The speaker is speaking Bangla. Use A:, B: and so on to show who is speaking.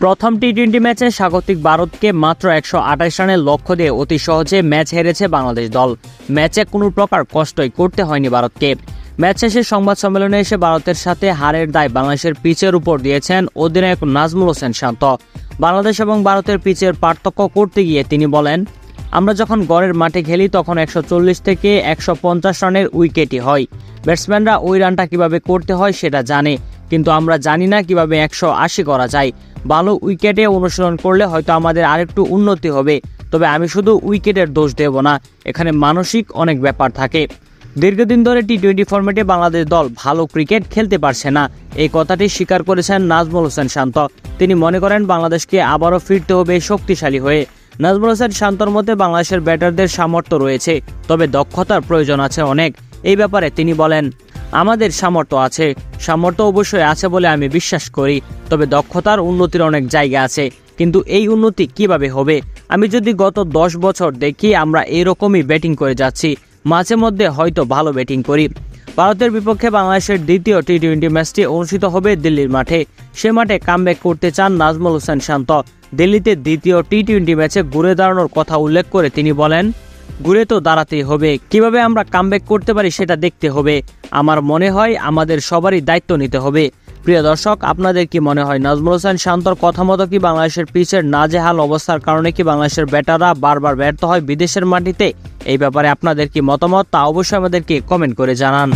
A: প্রথম টি-20 ম্যাচে স্বাগতিক ভারতকে মাত্র 128 রানের লক্ষ্য দিয়ে অতি সহজে ম্যাচ হেরেছে বাংলাদেশ দল। ম্যাচে কোনো প্রকার কষ্টই করতে হয়নি ভারতকে। ম্যাচ শেষে সংবাদ সম্মেলনে এসে ভারতের সাথে হারের দায় বাংলাদেশের পিচের উপর দিয়েছেন অধিনায়ক নাজমুল হোসেন শান্ত। বাংলাদেশ এবং ভারতের পিচের পার্থক্য করতে গিয়ে তিনি বলেন, আমরা যখন গড়ের মাঠে খেলি তখন 140 থেকে 150 রানের উইকেটই হয়। ব্যাটসম্যানরা ওই রানটা কিভাবে করতে হয় সেটা জানে, কিন্তু আমরা জানি না কিভাবে 180 করা যায়। ভালো উইকেটে অনুশীলন করলে হয়তো আমাদের আরেকটু উন্নতি হবে, তবে আমি শুধু উইকেটের দোষ দেব না, এখানে মানসিক অনেক ব্যাপার থাকে। দীর্ঘদিন ধরে টি-20 ফরম্যাটে বাংলাদেশ দল ভালো ক্রিকেট খেলতে পারছে না, এই কথাটি স্বীকার করেছেন নাজমুল হোসেন শান্ত। তিনি মনে করেন বাংলাদেশকে আবারও ফিরতে হবে শক্তিশালী হয়ে। নাজমুল হোসেন শান্তর মতে বাংলাদেশের ব্যাটারদের সামর্থ্য রয়েছে, তবে দক্ষতার প্রয়োজন আছে অনেক। এই ব্যাপারে তিনি বলেন, আমাদের সামর্থ্য অবশ্যই আছে বলে আমি বিশ্বাস করি, তবে দক্ষতার উন্নতির অনেক জায়গা আছে, কিন্তু এই উন্নতি কিভাবে হবে? আমি যদি গত 10 বছর দেখি আমরা এরকমই ব্যাটিং করে যাচ্ছি, মাঝে মধ্যে হয়তো ভালো ব্যাটিং করি। ভারতের বিপক্ষে বাংলাদেশের দ্বিতীয় টি-20 ম্যাচটি অনুষ্ঠিত হবে দিল্লির মাঠে। সে মাঠে কামব্যাক করতে চান নাজমুল হোসেন শান্ত। দিল্লিতে দ্বিতীয় টি-20 ম্যাচে ঘুরে দাঁড়ানোর কথা উল্লেখ করে তিনি বলেন, ঘুরে তো দাঁড়াতেই হবে, কিভাবে আমরা কামব্যাক করতে পারি সেটা দেখতে হবে। আমার মনে হয় আমাদের সবারই দায়িত্ব নিতে হবে। প্রিয় দর্শক, আপনাদের কি মনে হয় নাজমুল হোসেন শান্তর কথা মতো কি বাংলাদেশের পিচের নাজেহাল অবস্থার কারণে কি বাংলাদেশের ব্যাটাররা বারবার ব্যর্থ হয় বিদেশের মাটিতে? এই ব্যাপারে আপনাদের কি মতামত তা অবশ্যই আমাদেরকে কমেন্ট করে জানান।